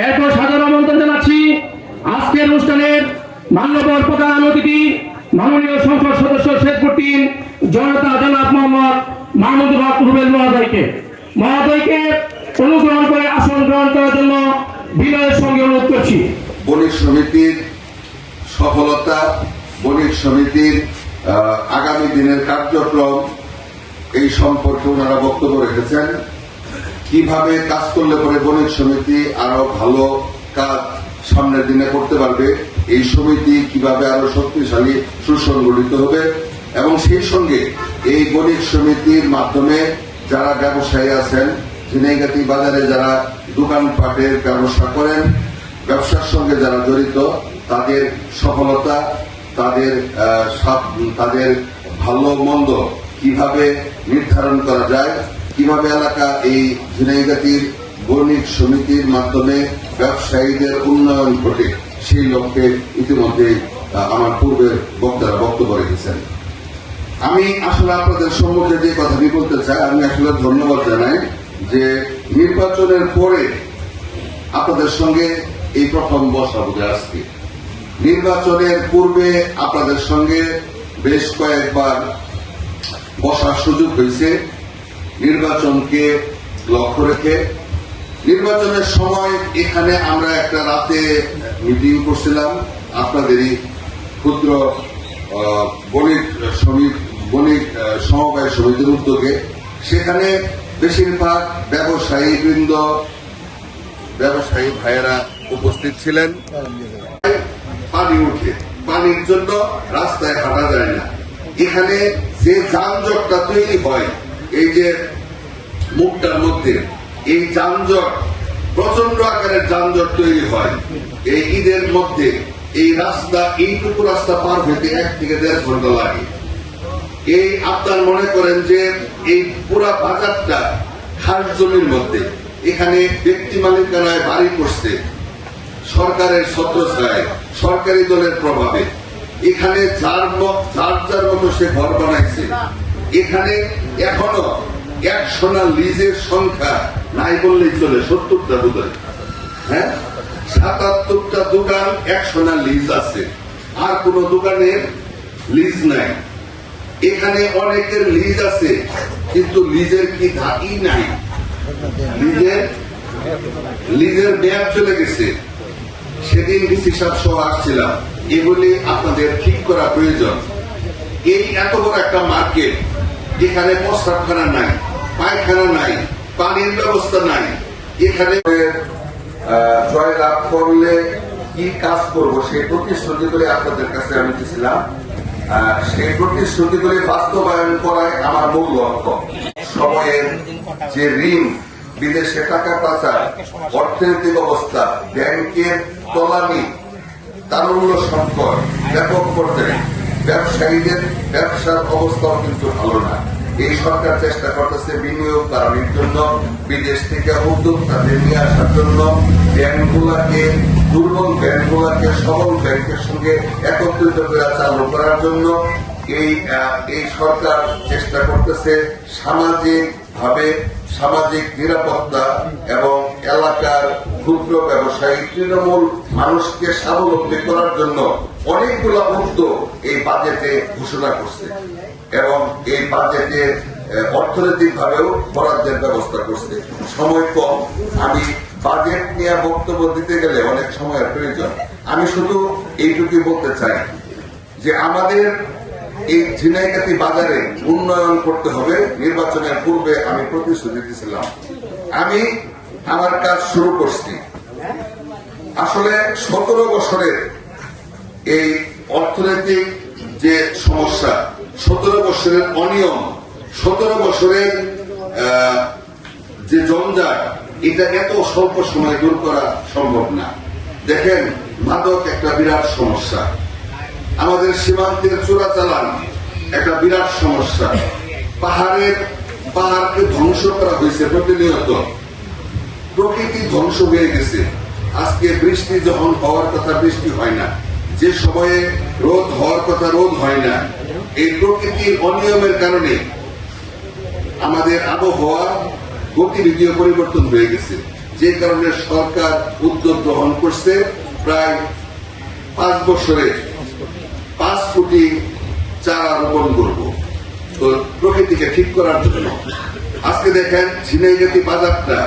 এরপর সাধারণ আমন্ত্রণ জানাচ্ছি আজকের অনুষ্ঠানের মান্যবর প্রধান অতিথি মাননীয় সংসদ সদস্য শেরপুর 3 জনতা জনাব মোহাম্মদ মাহমুদুল হক রুবেল মহোদয়কে অনুগ্রহণ করে আসন গ্রহণ করার জন্য বিনয়ের সঙ্গে অনুরোধ করছি। বণিক সমিতির সফলতা, বণিক সমিতির আগামী দিনের কার্যক্রম এই সম্পর্কে ওনারা বক্তব্য রেখেছেন। কিভাবে কাজ করলে পরে বণিক সমিতি আরো ভালো কাজ সামনের দিনে করতে পারবে, এই সমিতি কিভাবে আরো শক্তিশালী সুসংগঠিত হবে, এবং সেই সঙ্গে এই বণিক সমিতির মাধ্যমে যারা ব্যবসায়ী আছেন, ঝিনাইগাতি বাজারে যারা দোকানপাটের ব্যবসা করেন, ব্যবসার সঙ্গে যারা জড়িত, তাদের সফলতা, তাদের ভালো মন্দ কিভাবে নির্ধারণ করা যায়, কিভাবে এলাকা এই ঝিনাইগাতির বণিক সমিতির মাধ্যমে ব্যবসায়ীদের উন্নয়ন ঘটে, সেই লক্ষ্যে ইতিমধ্যে আমার পূর্বের বক্তারা বক্তব্য রেখেছেন। আমি আসলে আপনাদের সম্মুখে যে কথাটি বলতে চাই, আমি আসলে ধন্যবাদ জানাই যে নির্বাচনের পরে আপনাদের সঙ্গে এই প্রথম বসা বোধ আজকে। নির্বাচনের পূর্বে আপনাদের সঙ্গে বেশ কয়েকবার বসার সুযোগ হয়েছে নির্বাচনকে লক্ষ্য রেখে। নির্বাচনের সময় এখানে আমরা একটা রাতে মিটিং করছিলাম আপনাদেরই ক্ষুদ্র বণিক সমবায় সমিতির উদ্যোগে। সেখানে বেশিরভাগ ব্যবসায়ী ভাইয়েরা উপস্থিত ছিলেন। পানি উঠে, পানির জন্য রাস্তায় হাঁটা যায় না। এখানে যে যানজটটা তৈরি হয় এই যে মুখটার মধ্যে, এই যানজট প্রচন্ড আকারের যানজট তৈরি হয়। এই ঈদের মধ্যে এইটুকু রাস্তা পার হইতে 1 থেকে 1.5 ঘন্টা লাগে। এই আপনার মনে করেন যে এই পুরা বাজারটা খাস জমির মধ্যে, এখানে ব্যক্তি মালিকানায় বাড়ি করছে সরকারের ছত্রছায়ায়, সরকারি দলের প্রভাবে। এখানে যার মতো সে ঘর বানাইছে। এখানে এখনো 100 লিজের সংখ্যা নাই বললেই চলে, 70টা বোধহয়, হ্যাঁ, 77টা দোকান 100 লিজ আছে, আর কোন দোকানের লিজ নাই। এখানে অনেকের লিজ আছে কিন্তু লিজের কি ধাকি নাই, লিজের মেয়াদ চলে গেছে। সেদিন ডিসি সাহেব সহ আসছিলাম, এগুলি আপনাদের ঠিক করা প্রয়োজন। এই এত বড় একটা মার্কেট, এখানে প্রস্রাবখানা নাই, পায়খানা নাই, পানির ব্যবস্থা নাই। এখানে জয়লাভ করলে কি কাজ করব সেই প্রতিশ্রুতিগুলি আপনাদের কাছে আমি দিয়েছিলাম। সেই প্রতিশ্রুতিগুলি বাস্তবায়ন করাই আমার মূল লক্ষ্য। সময়ের যে ঋণ, বিদেশে টাকা পাচার, অর্থনৈতিক অবস্থা, ব্যাংকের তলানি, তারল্য সংকট, ব্যাপক পর্যায়ে ব্যবসায়ীদের ব্যবসার অবস্থাও কিন্তু ভালো না। এই সরকার চেষ্টা করতেছে বিনিয়োগ বাড়ানোর জন্য, বিদেশ থেকে উদ্যোক্তাদের নিয়ে আসার জন্য, দুর্বল ব্যাংকগুলাকে সবল ব্যাংকের সঙ্গে একত্রিত করে চালু করার জন্য। এই সরকার চেষ্টা করতেছে সামাজিক নিরাপত্তা এবং এলাকার ক্ষুদ্র ব্যবসায়ী তৃণমূল মানুষকে স্বাবলম্বী করার জন্য অনেকগুলো উদ্যোগ এই বাজেটে ঘোষণা করছে, এবং এই বাজেটে অর্থনৈতিক ভাবেও বরাদ্দের ব্যবস্থা করছে। সময় কম, আমি বাজেট নিয়ে বক্তব্য দিতে গেলে অনেক সময়ের প্রয়োজন। আমি শুধু এইটুকুই বলতে চাই যে আমাদের এই ঝিনাইগাতি বাজারে উন্নয়ন করতে হবে। নির্বাচনের পূর্বে আমি প্রতিশ্রুতি দিয়েছিলাম, আমি আমার কাজ শুরু করছি। আসলে 17 বছরের এই অর্থনৈতিক যে সমস্যা, 17 বছরের অনিয়ম, 17 বছরের যে জঞ্জাট, এটা এত স্বল্প সময়ে দূর করা সম্ভব না। দেখেন, মাদক একটা বিরাট সমস্যা, আমাদের সীমান্তের চোরাচালান একটা বিরাট সমস্যা, পাহাড়কে ধ্বংস করা হয়েছে প্রতিনিয়ত, প্রকৃতি ধ্বংস হয়ে গেছে। আজকে বৃষ্টি যখন হওয়ার কথা বৃষ্টি হয় না, যে সময়ে রোদ হওয়ার কথা রোদ হয় না। এই প্রকৃতির অনিয়মের কারণে আমাদের আবহাওয়া গতিবিধিও পরিবর্তন হয়ে গেছে। যে কারণে সরকার উদ্যোগ গ্রহণ করছে প্রায় 5 বছরে 5 কোটি চারা রোপণ করব তো প্রকৃতিকে ঠিক করার জন্য। আজকে দেখেন ঝিনাইগাতি বাজারটা